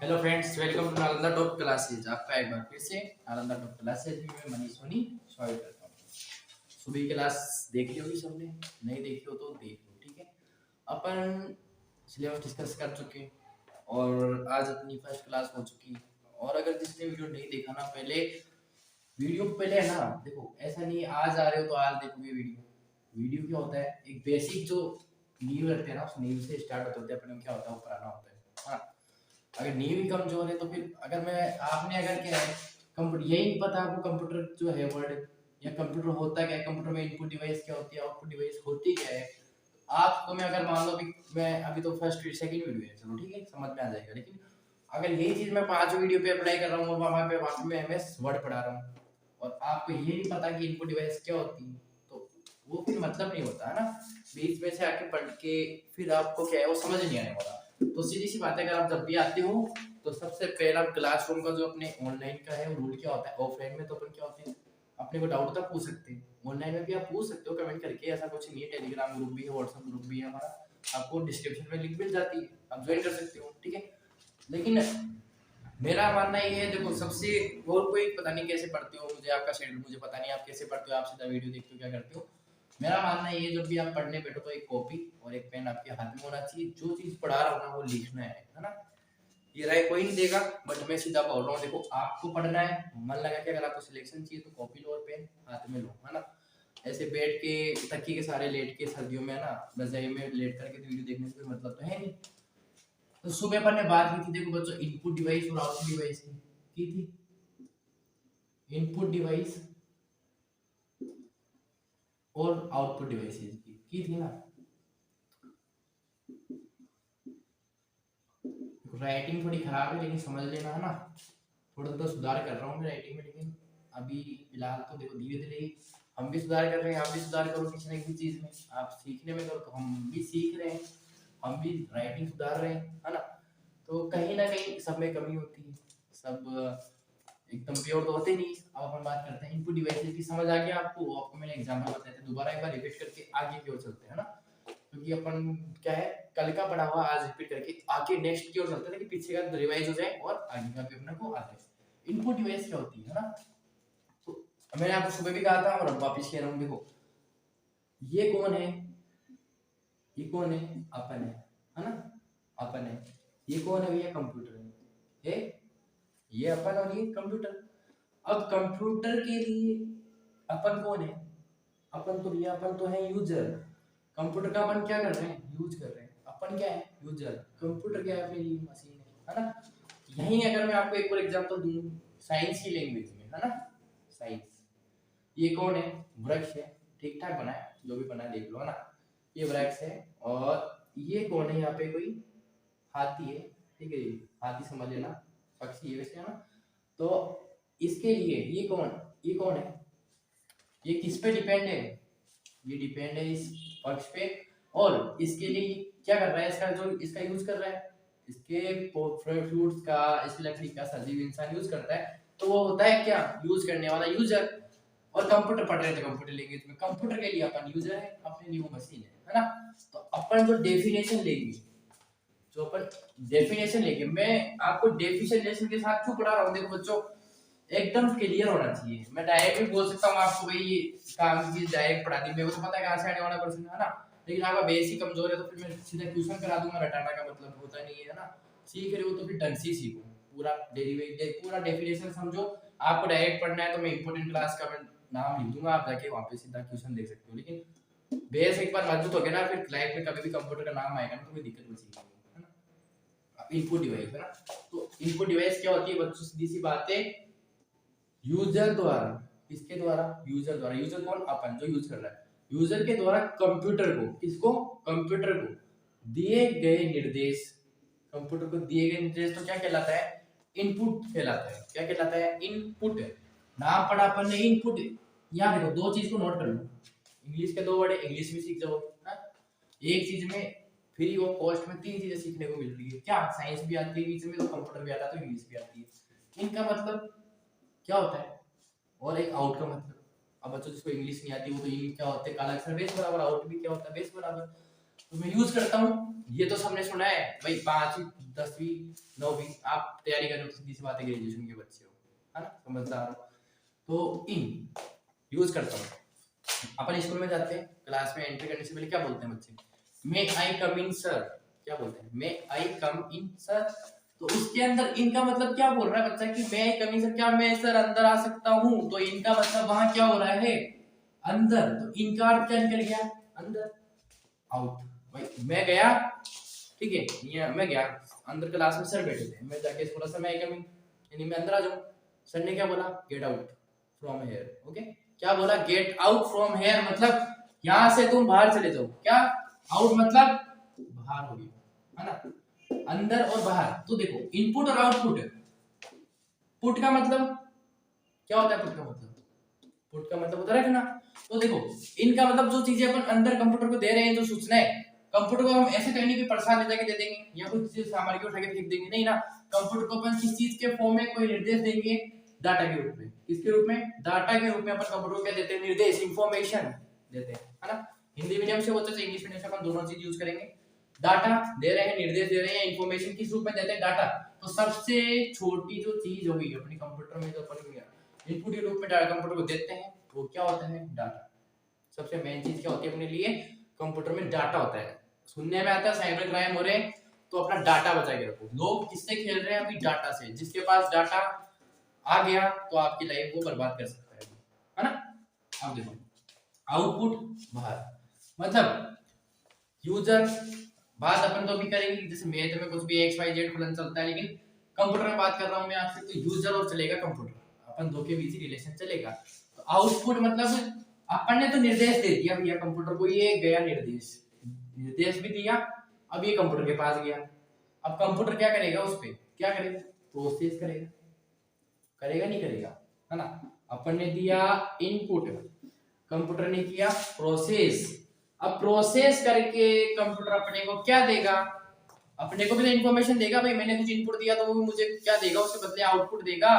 Hello friends, welcome to Nalanda top classes. आपका एक बार फिर से नालंदा टॉप क्लासेज में मैं मनीष सोनी स्वागत करता हूँ। सुबह की क्लास देख ली होगी सबने, नहीं देखी हो तो देख लो, ठीक है। अपन सिलेबस डिस्कस कर चुके और आज अपनी फर्स्ट क्लास हो चुकी। और अगर जिसने वीडियो नहीं देखा ना, पहले वीडियो पहले है ना, देखो ऐसा नहीं आज आ रहे हो तो आज देखोगे वीडियो। वीडियो क्या होता है, एक बेसिक जो नींव रखते हैं ना, उस नींव से स्टार्ट होते हैं अपने क्या होता है, वो पुराना होता है। हाँ, अगर नींव ही कमजोर है तो फिर अगर मैं आपने अगर क्या है कंप्यूटर यही नहीं पता आपको, कंप्यूटर जो है वर्ड या कंप्यूटर होता क्या है, कंप्यूटर में इनपुट डिवाइस क्या होती है, आउटपुट डिवाइस होती क्या है। आपको मैं अगर मान लो भी मैं अभी तो फर्स्ट सेकंड वीडियो है, चलो ठीक है, समझ में आ जाएगा। लेकिन अगर यही चीज मैं 5 वीडियो पे अप्लाई कर रहा हूँ और वहां पे एमएस वर्ड पढ़ा रहा हूँ और आपको ये नहीं पता कि इनपुट डिवाइस क्या होती है, तो वो फिर मतलब नहीं होता है ना। बीच में से आके पढ़ के फिर आपको क्या है वो समझ नहीं आने वाला। तो सीधी सी बात है, अगर आप जब भी आते हो तो सबसे पहला क्लासरूम का जो अपने ऑनलाइन का है रूल क्या होता है। ऑफलाइन में तो अपन क्या होते हैं, अपने को डाउट तक पूछ सकते हैं, ऑनलाइन में भी आप पूछ सकते हो कमेंट करके, ऐसा कुछ नहीं है। टेलीग्राम ग्रुप भी है, व्हाट्सएप ग्रुप भी है हमारा, आपको डिस्क्रिप्शन में लिंक मिल जाती है, आप ज्वाइन कर सकते हो, ठीक है। लेकिन मेरा मानना ये है, देखो सबसे, और कोई पता नहीं कैसे पढ़ते हो, मुझे आपका शेड्यूल मुझे पता नहीं, आप कैसे पढ़ते हो, आप सीधा वीडियो देखते हो, क्या करते हो। मेरा मानना ये है, जब भी आप पढ़ने बैठो तो एक कॉपी और एक पेन आपके हाथ में होना चाहिए। जो चीज पढ़ा रहा हूँ ना वो लिखना है ना। ये राय कोई नहीं देगा, बट मैं सीधा बोल रहा हूँ, देखो आपको पढ़ना है, मन लगा के, अगर आपको सिलेक्शन चाहिए तो कॉपी लो और पेन हाथ में लो, है ना। ऐसे बैठ के तकिए के सारे लेट के सर्दियों में ना रजाई में लेट करके तो वीडियो देखने से कोई मतलब तो है नहीं। तो सुबह अपन ने बात की थी, देखो बच्चों, इनपुट डिवाइस और आउटपुट डिवाइस की थी। इनपुट डिवाइस और आउटपुट डिवाइसेस की थी ना। राइटिंग थोड़ी खराब है लेकिन समझ लेना, है ना। थोड़ा तो सुधार कर रहा हूँ मैं राइटिंग में, लेकिन अभी फिलहाल तो देखो धीरे धीरे ही हम भी सुधार कर रहे हैं, आप भी सुधार करो किसी न किसी चीज में। आप सीखने में करो तो हम भी सीख रहे हैं, हम भी राइटिंग सुधार रहे हैं, है ना। तो कहीं ना कहीं सब में कमी होती है, सब एकदम प्योर तो होते नहीं। अब अपन बात करते हैं इनपुट डिवाइसेस की। समझ आ गया आपको? आपको मैंने एग्जांपल बताया था, दोबारा एक बार रिपीट करके आगे की ओर चलते हैं ना, क्योंकि अपन क्या है, कल का पढ़ा हुआ आज रिपीट करके आगे नेक्स्ट की ओर चलते हैं कि पीछे का रिवाइज हो जाए और आगे का भी अपने को आ जाए। इनपुट डिवाइस क्या होती है ना, तो मैंने आपको सुबह भी कहा था और अब वापिस कह रहा हूँ। देखो ये कौन है, ये कौन है, अपन है ना, अपन है। ये कौन है भैया, कंप्यूटर है, ये अपन और ये कंप्यूटर। अब कंप्यूटर के लिए अपन कौन है, अपन तो भैया अपन तो है यूजर। कंप्यूटर का अपन क्या कर रहे हैं, यूज कर रहे हैं। अपन क्या है, यूजर। कंप्यूटर क्या है, अपने लिए मशीन है ना। यही अगर मैं आपको एक और एग्जांपल दूं साइंस की लैंग्वेज में, है ना, साइंस। ये कौन है, वृक्ष है, ठीक ठाक बना है, जो भी बना है देख लो, है ना। ये वृक्ष है और ये कौन है, यहाँ पे कोई हाथी है, ठीक है, हाथी समझ लेना, पक्षी है वैसे, है ना। तो इसके लिए ये कौन है, ये किस पे डिपेंड है, ये डिपेंड है इस पक्ष पे। और इसके लिए क्या कर रहा है, इसका जो इसका यूज कर रहा है, इसके फ्रूट्स का, इस लकड़ी का सजीव इंसान यूज करता है, तो वो होता है क्या, यूज करने वाला यूजर। और कंप्यूटर पढ़ रहे थे, कंप्यूटर लैंग्वेज में, कंप्यूटर के लिए अपन यूजर है, अपने लिए वो मशीन है ना। तो अपन जो डेफिनेशन लेंगे, जो अपन डेफिनेशन लेंगे, मैं आपको डेफिनेशन के साथ क्यों पढ़ा रहा हूँ, देखो बच्चों एकदम क्लियर होना चाहिए। मैं डायरेक्ट भी बोल सकता हूँ आपको भाई ये काम की डायरेक्ट पढ़ा दी, मेरे को तो पता है कहाँ से आने वाला क्वेश्चन, है ना। लेकिन आपका बेसिक कमजोर है तो फिर मैं सीधा ट्यूशन करा दूंगा, रटाना का मतलब होता नहीं है ना। सीख रहे हो तो फिर ढंग से सीखो, पूरा डेरिवेटिव पूरा डेफिनेशन समझो। आपको डायरेक्ट पढ़ना है तो मैं इंपॉर्टेंट क्लास का मैं नाम लिख दूंगा, आप जाके वहाँ पे सीधा ट्यूशन देख सकते हो। लेकिन बेस एक बार मजबूत हो गया ना, फिर लाइफ में कभी भी कंप्यूटर का नाम आएगा ना तो कोई दिक्कत बची नहीं, है ना। इनपुट डिवाइस, है ना। तो इनपुट डिवाइस क्या होती है बच्चों, सीधी सी बात है, यूजर द्वारा, किसके द्वारा, यूजर द्वारा। यूजर कौन, अपन जो यूज कर रहा है, यूजर के द्वारा कंप्यूटर को, किसको, कंप्यूटर को दिए गए निर्देश, कंप्यूटर को दिए गए निर्देश तो क्या कहलाता है, इनपुट कहलाता है। क्या कहलाता है, इनपुट। नाम पढ़ा अपन ने इनपुट। यहाँ देखो दो चीज को नोट कर लो, इंग्लिश के दो वर्ड है, इंग्लिश भी सीख जाओ ना। एक चीज में फ्री ऑफ कॉस्ट में 3 चीजें सीखने को मिल रही है, क्या, साइंस भी आती है बीच में, तो कंप्यूटर भी आता है, तो इंग्लिश भी आती है। इनका मतलब क्या होता है और एक आउट का मतलब। अब बच्चों जिसको इंग्लिश नहीं आती वो तो इन क्या होते हैं, काला अक्षर बेस बराबर, आउट भी क्या होता है, बेस बराबर। तो मैं यूज करता हूँ, ये तो सबने सुना है भाई, 5 10वीं 9वीं आप तैयारी कर रहे हो, सीधी सी बात है, ग्रेजुएशन के बच्चे हो, है ना, समझदार हो, तो इन यूज करता हूँ। अपन स्कूल में जाते हैं, क्लास में एंट्री करने से पहले क्या बोलते हैं बच्चे, मे आई कम इन सर, क्या बोलते हैं, मे आई कम इन सर। तो उसके अंदर इनका मतलब क्या बोल रहा है बच्चा कि मे आई कम इन सर, क्या मैं सर अंदर आ सकता हूँ, तो इनका मतलब वहां क्या हो रहा है, अंदर, तो इनका अर्थ क्या निकल गया, अंदर, आउट। भाई मैं गया, ठीक है, ये मैं गया अंदर, क्लास में सर बैठे थे, मैं जाके थोड़ा सा मैं कम यानी मैं अंदर आ जाऊं, सर ने क्या बोला, get out from here, okay, क्या बोला, गेट आउट फ्रॉम हियर, मतलब यहां से तुम बाहर चले जाओ, क्या, आउट मतलब बाहर हो गई, है ना, अंदर और बाहर। तो देखो इनपुट और आउटपुट, पुट का मतलब क्या होता है, पुट का मतलब, पुट का मतलब होता है रखना। तो देखो इनका मतलब जो चीजें अपन अंदर कंप्यूटर को दे रहे हैं, जो सूचनाएं, कंप्यूटर को हम ऐसे तो नहीं कि प्रसाद ले जाके दे देंगे या कुछ चीज सामग्री उठा के फेंक देंगे, नहीं ना, कंप्यूटर को अपन किस चीज के फॉर्म में कोई निर्देश देंगे, डाटा के रूप में, किसके रूप में, डाटा के रूप में अपन कंप्यूटर को क्या देते हैं, निर्देश, इंफॉर्मेशन देते हैं, है ना। हिंदी मीडियम से होता है, इंग्लिश मीडियम से अपन दोनों चीज यूज करेंगे। डाटा दे रहे हैं, निर्देश दे रहे हैं, इंफॉर्मेशन किस रूप में देते हैं, डाटा। तो सबसे छोटी जो चीज होगी अपने कंप्यूटर में, जो अपन इनपुट के रूप में डाटा कंप्यूटर को देते हैं, वो क्या होता है, डाटा। सबसे मेन चीज क्या होती है अपने लिए कंप्यूटर में, डाटा होता है। सुनने में आता है साइबर क्राइम हो रहे हैं, तो अपना डाटा बचा के रखो। लोग किससे खेल रहे हैं अभी, डाटा से। जिसके पास डाटा आ गया तो आपकी लाइफ को बर्बाद कर सकता है ना। अब देखो आउटपुट बाहर, मतलब यूजर, बात अपन तो अभी करेंगे, जैसे मैथ में कुछ भी एक्स वाई जेड फलन चलता है, लेकिन कंप्यूटर में बात कर रहा हूं मैं आपसे, तो यूजर और चलेगा कंप्यूटर, अपन दो के बीच रिलेशन चलेगा। तो आउटपुट मतलब अपन ने तो निर्देश दे दिया भैया कंप्यूटर को, ये गया निर्देश, निर्देश भी दिया, अब ये कंप्यूटर के पास गया, अब कंप्यूटर क्या करेगा, उस पे क्या करेगा, प्रोसेस करेगा, करेगा नहीं करेगा, है ना। अपन ने दिया इनपुट, कंप्यूटर ने किया प्रोसेस, अब प्रोसेस करके कंप्यूटर अपने को क्या देगा, अपने को भी तो इन्फॉर्मेशन देगा, भाई मैंने कुछ इनपुट दिया तो वो भी मुझे क्या देगा, उसके बदले आउटपुट देगा,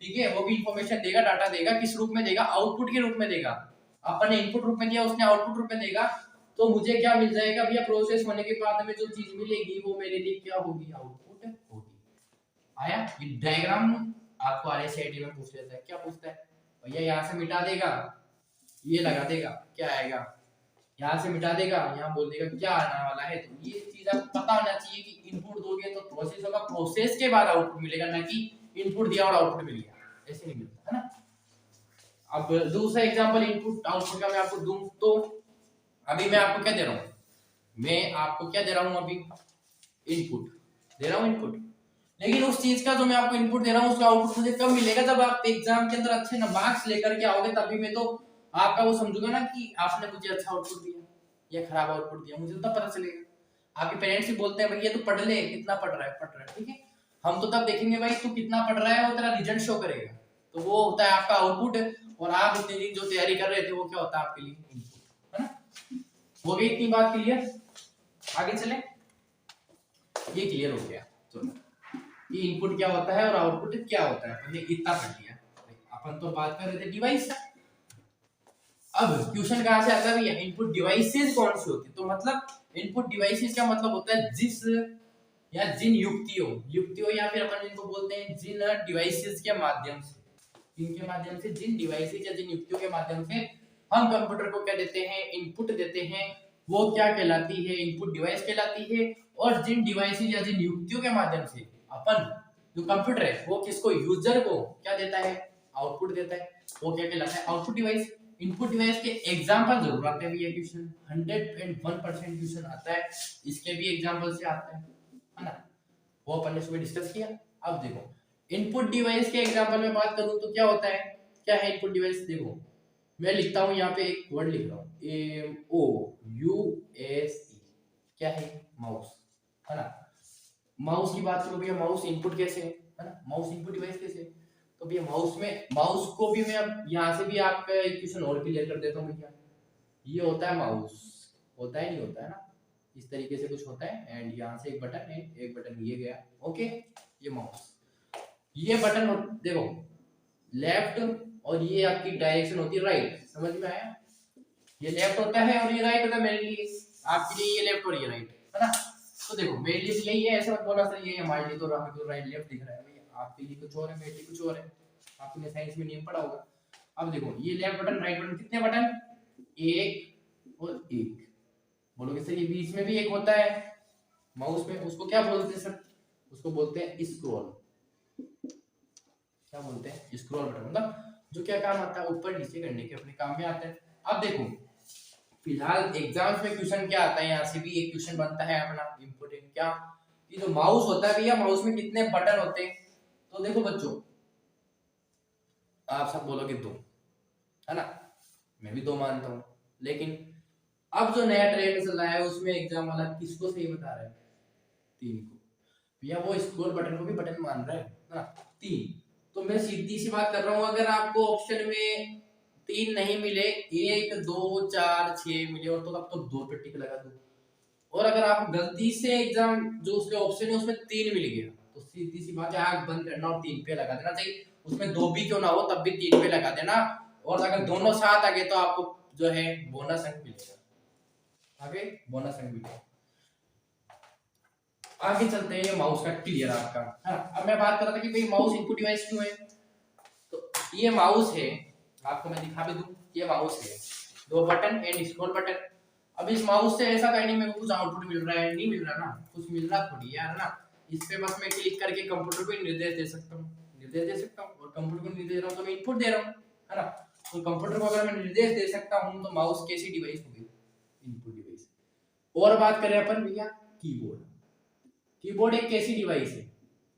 ठीक है, वो भी इन्फॉर्मेशन देगा, डाटा देगा, किस रूप में देगा, आउटपुट के रूप में देगा। अपन ने इनपुट रूप में दिया, उसने आउटपुट रूप में देगा, तो मुझे क्या मिल जाएगा भैया, प्रोसेस होने के बाद में जो चीज मिलेगी वो मेरे लिए क्या होगी, आउटपुट होगी। आया ये डायग्राम, आपको आरएसआईडी में पूछ लेता है, क्या पूछता है भैया, यहाँ से मिटा देगा, ये लगा देगा, क्या आएगा, यहाँ से मिटा देगा, यहाँ बोल देगा क्या आने वाला है। तो ये चीज आपको पता होना चाहिए कि इनपुट दोगे तो प्रोसेस होगा, प्रोसेस के बाद आउटपुट मिलेगा, ना कि इनपुट दिया और आउटपुट मिल गया, ऐसे नहीं मिलता, है ना। अब दूसरा एग्जांपल इनपुट आउटपुट का मैं आपको दूं, तो अभी मैं आपको क्या दे रहा हूँ, मैं आपको क्या दे रहा हूँ, अभी इनपुट दे रहा हूँ, इनपुट, लेकिन उस चीज का जो मैं आपको इनपुट दे रहा हूँ उसका आउटपुट मुझे कब मिलेगा, जब आप एग्जाम के अंदर अच्छे मार्क्स लेकर के आओगे, तभी मैं तो आपका वो समझूंगा ना कि आपने मुझे अच्छा आउटपुट दिया या खराब आउटपुट दिया, मुझे तो तब पता चलेगा। आपके पेरेंट्स ही बोलते हैं भाई ये तो पढ़ ले, कितना पढ़ रहा है, ठीक है, हम तो तब देखेंगे भाई तू कितना पढ़ रहा है, वो तेरा रिजल्ट शो करेगा, तो वो होता है आपका आउटपुट, और आप इतने दिन जो तैयारी कर रहे थे वो क्या होता है आपके लिए इनपुट, है ना। हो गई इतनी बात क्लियर, आगे चले, ये क्लियर हो गया चलो कि इनपुट क्या होता है और आउटपुट क्या होता है, हमने इतना पढ़ लिया। अपन तो बात कर रहे थे डिवाइस। अब क्वेश्चन कहां से आता है भैया, इनपुट डिवाइसेस कौन सी होती है, तो मतलब इनपुट डिवाइसेस का मतलब होता है जिस या जिन युक्तियों या फिर अपन इनको बोलते हैं जिन डिवाइसेस के माध्यम से, इनके माध्यम से, जिन डिवाइसेस या जिन युक्तियों के माध्यम से हम कंप्यूटर को क्या देते हैं, इनपुट देते हैं, वो क्या कहलाती है, इनपुट डिवाइस कहलाती है। और जिन डिवाइसेस या जिन युक्तियों के माध्यम से अपन जो कंप्यूटर है वो किसको, यूजर को क्या देता है, आउटपुट देता है, वो क्या कहलाता है, आउटपुट डिवाइस। इनपुट डिवाइस के एग्जांपल जरूर आते हैं, ये क्वेश्चन 101% क्वेश्चन आता है, इसके भी एग्जांपल से आता है ना, वो अपन ने सुबह डिस्कस किया। अब देखो इनपुट डिवाइस के एग्जांपल में बात करूं तो क्या होता है, क्या है इनपुट डिवाइस, देखो मैं लिखता हूं यहाँ पे एक वर्ड लिख रहा हूं, MOUSE, क्या है, माउस, है ना। माउस की बात करो भैया, माउस इनपुट कैसे है ना, माउस इनपुट डिवाइस कैसे है? तो भैया माउस में, माउस को भी मैं अब यहाँ से भी आपका एक क्वेश्चन और क्लियर कर देता हूँ भैया, ये होता है माउस, होता है नहीं होता है ना, इस तरीके से कुछ होता है, एंड यहाँ से एक बटन है, एक बटन ये गया, ओके, ये माउस, ये बटन देखो लेफ्ट, और ये आपकी डायरेक्शन होती है राइट, समझ में आया, ये लेफ्ट होता है और ये राइट होता है, मेरे लिए आपके लिए ये लेफ्ट और ये राइट, है ना। तो देखो मेरे लिए तो यही है, ऐसा मत बोलना सर ये हमारे लिए तो हमें तो राइट लेफ्ट दिख रहा है भैया, आपके लिए कुछ और है, मेरे लिए कुछ और है, आपने साइंस में नियम पढ़ा होगा। अब देखो ये लेफ्ट बटन राइट बटन कितने बटन, एक और एक, बोलोगे सर ये बीच में भी एक होता है माउस में, उसको क्या बोलते हैं सर, उसको बोलते हैं स्क्रॉल, क्या बोलते हैं स्क्रॉल बटन, मतलब जो क्या काम आता है ऊपर नीचे करने के अपने काम में आता है। अब देखो फिलहाल एग्जाम्स में क्वेश्चन क्या आता है, यहाँ से भी एक क्वेश्चन बनता है अपना इम्पोर्टेंट, क्या कि जो माउस होता है भैया माउस में कितने बटन होते हैं, तो देखो बच्चों आप सब बोलोगे दो, है ना, मैं भी दो मानता हूँ, लेकिन अब जो नया ट्रेंड चल रहा है उसमें एग्जाम वाला किसको सही बता रहा है, तीन को, भैया वो स्क्रॉल बटन को भी बटन मान रहा है ना, तीन। तो मैं सीधी सी बात कर रहा हूँ, अगर आपको ऑप्शन में तीन नहीं मिले, एक दो चार छह मिले और तो तब तो दो पे टिक लगा दो, और अगर आप गलती से एग्जाम जो उसके ऑप्शन है उसमें तीन मिल गया तो सीधी सी बात है आग बंद करना और तीन पे लगा देना चाहिए, उसमें दो भी क्यों ना हो तब भी तीन पे लगा देना, और अगर दोनों साथ आ गए तो आपको जो है बोनस अंक मिलेगा, आगे बोनस अंक मिलेगा। आगे चलते हैं, ये माउस का क्लियर आपका, हाँ अब मैं बात कर रहा था कि भाई माउस इनपुट डिवाइस क्यों है, तो ये माउस है, आपको मैं दिखा भी दूं, ये माउस है, दो बटन एंड स्क्रॉल बटन। अब इस माउस से ऐसा कहीं नहीं मेरे को कुछ आउटपुट मिल रहा है, नहीं मिल रहा ना, कुछ मिल रहा थोड़ी यार ना, इस पे बस मैं क्लिक करके कंप्यूटर को निर्देश दे सकता हूँ, निर्देश दे सकता हूँ, और कंप्यूटर को निर्देश दे रहा हूँ तो मैं इनपुट दे रहा हूँ, है ना, तो कंप्यूटर को अगर मैं निर्देश दे सकता हूँ तो माउस कैसी डिवाइस होगी, इनपुट डिवाइस। और बात करें अपन भैया कीबोर्ड, कीबोर्ड एक कैसी डिवाइस है,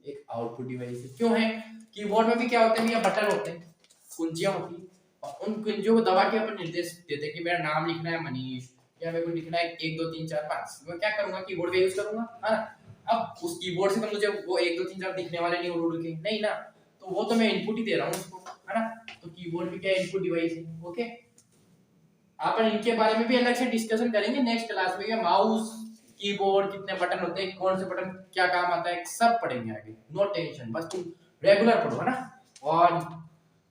एक आउटपुट डिवाइस है, क्यों है, कीबोर्ड में भी क्या होते हैं भैया बटन होते हैं, कुंजियां होती हैं, और उन कुंजियों को दबा के अपन निर्देश देते हैं कि मेरा नाम लिखना है मनीष, या मेरे को लिखना है 1 2 3 4 5, मैं क्या करूंगा कीबोर्ड का यूज करूंगा, है ना। अब उस कीबोर्ड से तो मुझे वो 1 2 3 4 दिखने वाले नहीं, उड़ उड़ के नहीं ना, तो वो तो मैं इनपुट ही दे रहा हूँ उसको, है ना, तो कीबोर्ड भी क्या इनपुट डिवाइस है, ओके। अपन इनके बारे में भी अलग से डिस्कशन करेंगे नेक्स्ट क्लास में, माउस कीबोर्ड कितने बटन होते हैं, कौन से बटन क्या काम आता है, सब पढ़ेंगे आगे, नो टेंशन, बस तुम रेगुलर पढ़ो, है ना। और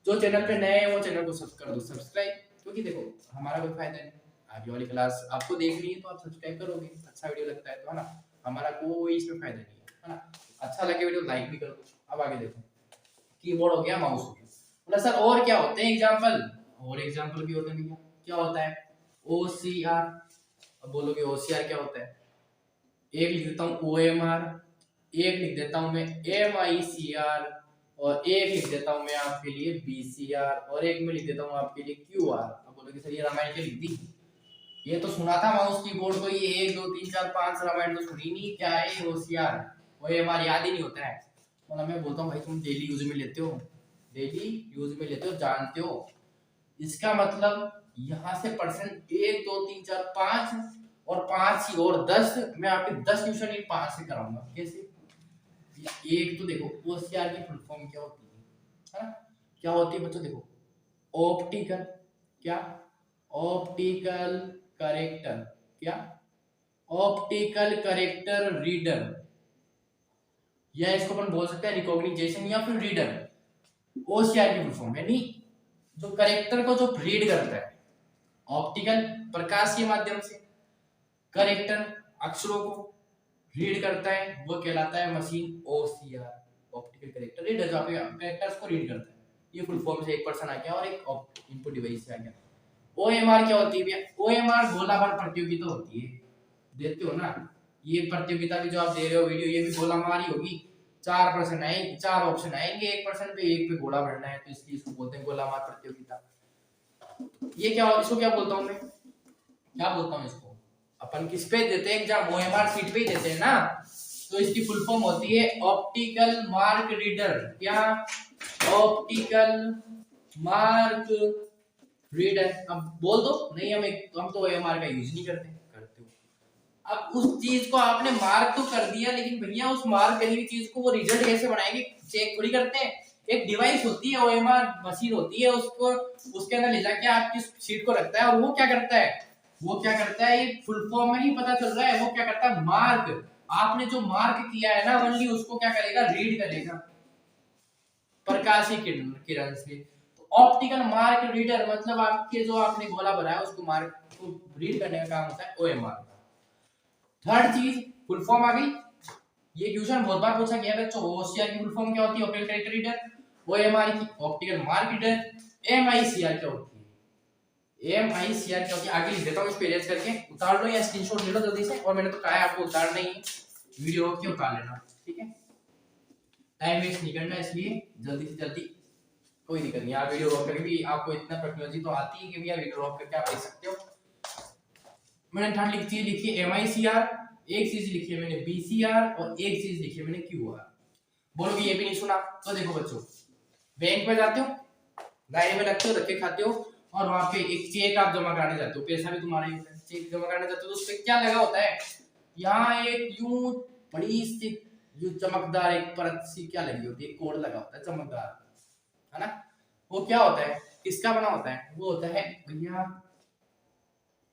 जो चैनल पे नए हैं वो चैनल को सब्सक्राइब कर दो, सब्सक्राइब, क्योंकि देखो हमारा कोई फायदा नहीं, आगे वाली क्लास आपको देखनी है तो आप सब्सक्राइब करोगे, अच्छा वीडियो लगता है तो, है ना, हमारा कोई इसमें फायदा नहीं है ना, अच्छा लगे वीडियो लाइक भी कर दो। अब आगे देखो कीबोर्ड हो गया, माउस हो गया, बोला सर और क्या होते हैं एग्जांपल, और एग्जांपल भी होते हैं भैया, क्या होता है OCR, अब बोलोगे OCR क्या होता है, एक लिख देता हूँ OMR, एक लिख देता हूँ मैं MICR, और एक लिख देता हूँ मैं आपके लिए BCR, और एक में लिख देता हूँ आपके लिए QR। अब बोलोगे सर ये रामायण के लिख दी, ये तो सुना था माउस कीबोर्ड को, ये 1 2 3 4 5 रामायण तो सुनी नहीं, क्या है OCR, OMR याद ही नहीं होता है, मतलब मैं बोलता हूँ भाई तुम डेली यूज में लेते हो, डेली यूज में लेते हो, जानते हो, इसका मतलब यहाँ से परसेंट 1 2 3 4 5 और 5 ही और 10, मैं आपके 10 ट्यूशन इन 5 से कराऊंगा, कैसे, एक तो देखो OCR की फुल फॉर्म क्या होती है ना, क्या होती है बच्चों, देखो ऑप्टिकल, क्या ऑप्टिकल करेक्टर, क्या ऑप्टिकल करेक्टर रीडर, या इसको अपन बोल सकते हैं रिकॉग्निजेशन या फिर रीडर, OCR की फुल फॉर्म यानी जो करेक्टर को जो रीड करता है, ऑप्टिकल प्रकाश के माध्यम से, करेक्टर अक्षरों को रीड करता है वो कहलाता है machine OCR, optical character reader, जो आपके करेक्टर्स को रीड करता है, ये फुल फॉर्म से एक पर्सन आ गया और एक इनपुट डिवाइस से आ गया। OMR क्या होती है, OMR गोला बार प्रतियोगिता होती है, देते हो ना, ये प्रतियोगिता भी जो आप दे रहे हो वीडियो, ये भी गोला मारी होगी, 4 प्रश्न आएंगे, 4 ऑप्शन आएंगे, एक पर्सन पे एक पे गोला भरना है, तो इसलिए इसको बोलते हैं गोला मार प्रतियोगिता। ये क्या, इसको क्या बोलता हूँ मैं, क्या बोलता हूँ इसको, अपन किस पे देते हैं एग्जाम, OMR सीट पे ही देते हैं ना, तो इसकी फुल फॉर्म होती है ऑप्टिकल मार्क रीडर, क्या ऑप्टिकल मार्क रीडर। अब बोल दो नहीं हम तो OMR का यूज नहीं करते, करते हो, अब उस चीज को आपने मार्क तो कर दिया, लेकिन भैया उस मार्क करी हुई चीज को वो रिजल्ट कैसे बनाएंगे, चेक थोड़ी करते हैं, एक डिवाइस होती है OMR मशीन होती है, उसको उसके अंदर ले जाके आपकी शीट को रखता है, और वो क्या करता है, वो क्या करता है, ये फुल फॉर्म में ही पता चल रहा है, वो क्या करता है मार्क, आपने जो मार्क किया है ना ओनली उसको क्या करेगा, रीड करेगा प्रकाशीय किरण से, तो ऑप्टिकल मार्क रीडर मतलब आपके जो आपने गोला भरा है उसको मार्क को रीड करने का काम होता है OMR का। थर्ड चीज फुल फॉर्म आ गई। ये क्वेश्चन बहुत बार पूछा गया है बच्चों। ओसीआर की फुल फॉर्म क्या होती है? Optical character reader. ओएमआर की ऑप्टिकल मार्क रीडर। एमआईसीआर क्या होती है? एमआईसीआर क्या होती है? आगे लिख देता हूं इसको इरेज करके, उतार लो या स्क्रीनशॉट ले लो जल्दी से। और मैंने तो कहा है आपको उतारना ही है, वीडियो रोक के उतार लेना, ठीक है? टाइम वेस्ट नहीं करना, इसलिए जल्दी से जल्दी। कोई दिक्कत नहीं, आप वीडियो रोक करके भी आपको इतना टेक्नोलॉजी तो आती है कि भैया वीडियो रोक करके आप देख सकते हो। मैंने थर्ड लिखी है एमआईसीआर, एक चीज लिखी है मैंने बीसीआर, और एक चीज लिखी है मैंने क्यूआर। बोलोगे ये भी नहीं सुना? तो देखो बच्चों, बैंक में जाते हो, दायरे में रखते हो, रख के खाते हो, और वहां पे एक चेक आप जमा कराने जाते हो, पैसा भी तुम्हारा ही होता है। चेक जमा कराने जाते हो तो उस पे क्या लगा होता है? यहाँ एक यूं बड़ी सी यूं चमकदार एक परत सी क्या लगी होती है, कोड लगा होता है चमकदार, है ना? वो क्या होता है? किसका बना होता है? वो होता है भैया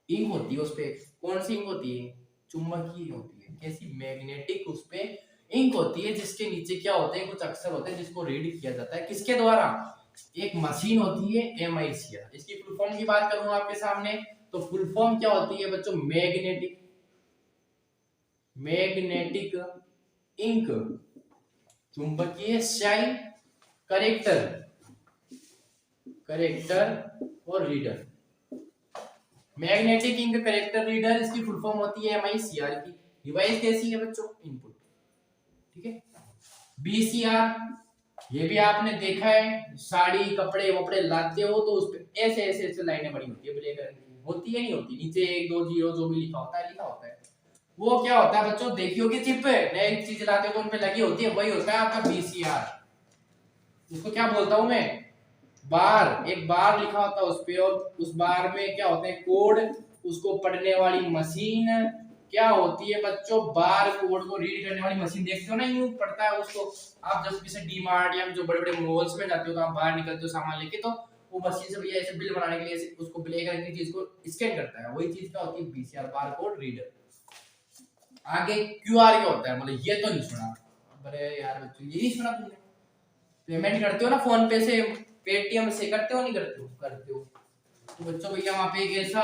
इंक होती है उस पे। कौन सी इंक होती है? चुंबकीय होती है। कैसी? मैग्नेटिक उस पे इंक होती है, जिसके नीचे क्या होते हैं? कुछ अक्षर होते हैं जिसको रीड किया जाता है। किसके द्वारा? एक मशीन होती है एमआईसीआर। इसकी फुल फॉर्म की बात करूं आपके सामने, तो फुल फॉर्म क्या होती है बच्चों? मैग्नेटिक इंक, चुंबकीय स्याही, करेक्टर और रीडर। मैग्नेटिक इंक करेक्टर रीडर, इसकी फुल फॉर्म होती है एमआईसीआर की। डिवाइस कैसी है बच्चों? इनपुट, ठीक है? बीसीआर, ये भी आपने देखा है, साड़ी कपड़े वपड़े लाते हो तो उस पे ऐसे ऐसे ऐसे लाइनें बनी होती है ब्लैक रंग की, होती है नहीं होती? नीचे 1 2 0 जो भी लिखा होता है वो क्या होता है बच्चों? देखियो कि चिप नई चीज लाते हो तो उन पे लगी होती है, वही होता है आपका बीसीआर। उसको क्या बोलता हूं मैं? बार। एक बार लिखा होता है उस पे, और उस बार में क्या होते हैं? कोड। उसको पढ़ने वाली मशीन क्या होती है बच्चों? बार कोड को रीड करने वाली मशीन। देखते हो ना, यूं पढ़ता है उसको। आप जब किसी डीमार्ट या जो बड़े बड़े मॉल्स में जाते हो तो आप बाहर निकलते हो सामान लेके, तो वो मशीन से भैया ऐसे बिल बनाने के लिए ऐसे उसको ब्लैक रंग की चीज को स्कैन करता है, वही चीज क्या होती है? BCR, bar code reader. आगे क्यूआर क्या होता है? बोले ये तो नहीं सुना। अरे यार बच्चों, ये नहीं सुना तुमने? पेमेंट करते हो ना फोन पे से, पेटीएम से करते हो नहीं करते हो? करते हो। तो बच्चों भैया वहां पे एक ऐसा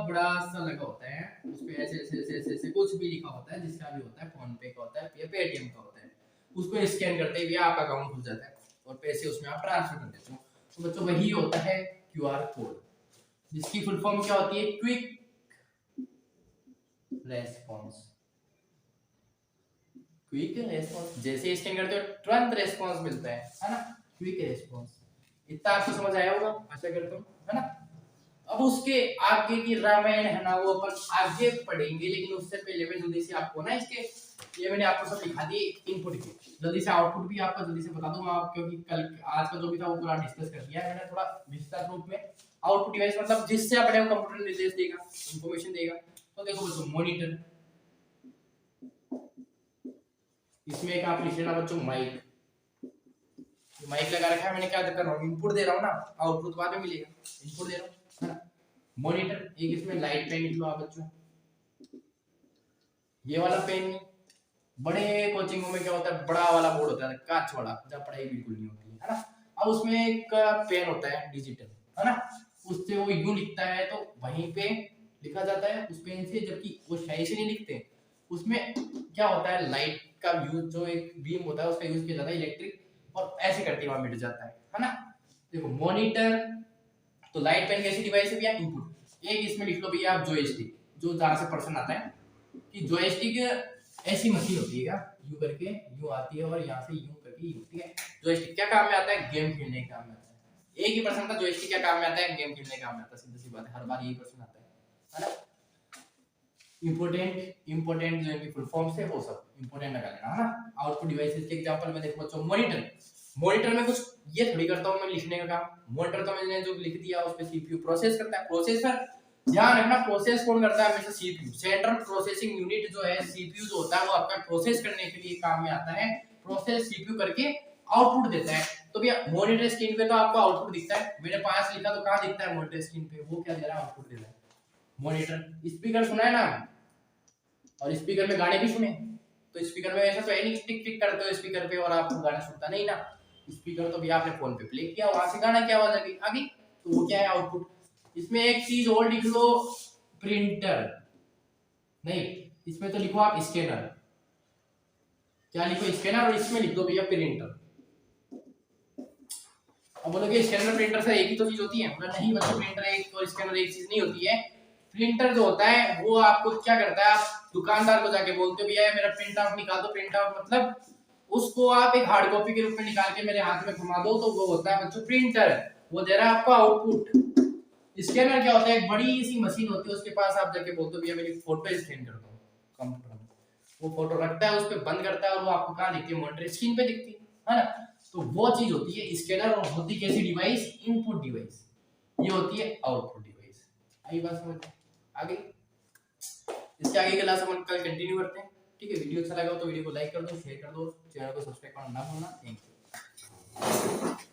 बड़ा सा लगा होता है, उस पे ऐसे ऐसे ऐसे ऐसे ऐसे कुछ भी लिखा होता है, जिसका भी होता है, फोन पे का होता है या पेटीएम का होता है। उसको स्कैन करते ही भैया आपका अकाउंट खुल जाता है और पैसे उसमें आप ट्रांसफर कर देते हो। तो बच्चों वही होता है क्यूआर कोड, जिसकी फुल फॉर्म क्या होती है? Quick response. क्विक रेस्पॉन्स, जैसे स्कैन करते हो तुरंत रेस्पॉन्स मिलता है ना? Quick response. इतना आपको समझ आया होगा, आशा करता हूँ, है ना? अब उसके आगे की रामायण है ना, वो अपन आगे पढ़ेंगे, लेकिन उससे पहले मैं जल्दी से आपको ना इसके, ये मैंने आपको सब दिखा दिए इनपुट के, जल्दी से आउटपुट भी आपको जल्दी से बता दूंगा आप, क्योंकि कल आज का जो भी था वो पूरा डिस्कस कर दिया है मैंने थोड़ा विस्तार रूप में। आउटपुट डिवाइस मतलब जिससे अपने को कंप्यूटर निर्देश देगा, इंफॉर्मेशन देगा। तो देखो बच्चों, मॉनिटर, इसमें एक आप लिख लेना बच्चों माइक। माइक लगा रखा है मैंने, क्या कर रहा हूँ? इनपुट दे रहा हूँ ना, आउटपुट बाद में मिलेगा। इनपुट दे रहा हूँ, है ना? मॉनिटर, एक इसमें लाइट पेन लिख लो आप बच्चों, ये वाला पेन। बड़े कोचिंगों में क्या होता है? बड़ा वाला बोर्ड होता है, कांच वाला, जहाँ पढ़ाई बिल्कुल नहीं होती है ना? अब उसमें एक पेन होता है डिजिटल, है ना? उससे वो यूं लिखता है तो वहीं पे लिखा जाता है उस पेन से, जबकि वो शाही से नहीं लिखते। उसमें क्या होता है? लाइट का यूज, जो एक बीम होता है उसका यूज किया जाता है, इलेक्ट्रिक, और ऐसे करके वहां मिट जाता है ना? देखो मॉनिटर, तो लाइट पेन कैसी डिवाइस है भैया? इनपुट। एक इसमें लिख लो भैया आप जॉयस्टिक, जो जहां से पर्सन आता है कि जॉयस्टिक ऐसी मशीन होती है क्या, यूं करके यूं आती है और यहाँ से यूं करके यूं, ठीक है? जॉयस्टिक क्या काम में आता है? गेम खेलने के काम में आता है। एक ही पर्सन का जॉयस्टिक क्या काम में आता है? गेम खेलने के काम में आता है, सीधी सी बात है, हर बार यही पर्सन आता है ना? इंपोर्टेंट जो इनकी फुल फॉर्म से वो सब इंपोर्टेंट लगा लेना, है ना? आउटपुट डिवाइसेस के एग्जांपल में देखो बच्चों, मॉनिटर में कुछ ये थोड़ी करता हूं मैं लिखने का काम। मॉनिटर तो मैंने जो लिख दिया उस पे सीपीयू प्रोसेस करता है। प्रोसेसर, ध्यान रखना, प्रोसेस कौन करता है? हमेशा सीपीयू, सेंट्रल प्रोसेसिंग यूनिट जो है, सीपीयू जो होता है वो आपका प्रोसेस करने के लिए काम में आता है। प्रोसेस सीपीयू करके आउटपुट देता है। तो भैया मॉनिटर स्क्रीन पे तो आपको आउटपुट दिखता है, मैंने 5 लिखा तो कहां दिखता है? मॉनिटर स्क्रीन पे वो क्या दे रहा है? आउटपुट दे रहा है। मॉनिटर, स्पीकर सुना है ना, और स्पीकर में गाने भी सुने, तो स्पीकर में ऐसा तो है नहीं टिक टिक करते हो स्पीकर पे और आपको गाना सुनता नहीं ना। स्पीकर तो भी आपने फोन पे प्ले किया, वहां से गाना की आवाज आ गई, तो वो क्या है? आउटपुट। इसमें एक चीज और लिख लो, प्रिंटर नहीं, इसमें तो लिखो आप स्कैनर, क्या लिखो स्कैनर, और इसमें लिख दो भैया प्रिंटर। अब बोलोगे स्कैनर प्रिंटर से एक ही तो चीज होती है, मतलब नहीं बच्चों, प्रिंटर एक और स्कैनर एक चीज नहीं होती है। प्रिंटर जो होता है वो आपको क्या करता है, आप दुकानदार को जाके बोलते हो भैया मेरा प्रिंट आउट निकाल दो, प्रिंट आउट मतलब उसको आप एक हार्ड कॉपी के रूप में निकाल के मेरे हाथ में घुमा दो, तो वो होता है बच्चों प्रिंटर, वो दे रहा है आपको आउटपुट। स्कैनर क्या होता है, एक बड़ी सी मशीन होती है, उसके पास आप जाके बोलते हो भैया मेरी फोटो स्कैन कर दो कंप्यूटर में, वो फोटो रखता है, उस पर बंद करता है और वो आपको कहाँ दिखती है, मॉनिटर स्क्रीन पे दिखती है ना। तो वो चीज होती है स्कैनर, और होती कैसी डिवाइस, इनपुट डिवाइस, ये होती है आउटपुट डिवाइस। आई बात समझ आ गई। इसके आगे क्लास हम कल कंटिन्यू करते हैं, ठीक है। वीडियो अच्छा लगा हो तो वीडियो को लाइक कर दो, शेयर कर दो, चैनल को सब्सक्राइब करना ना भूलना। Thank you.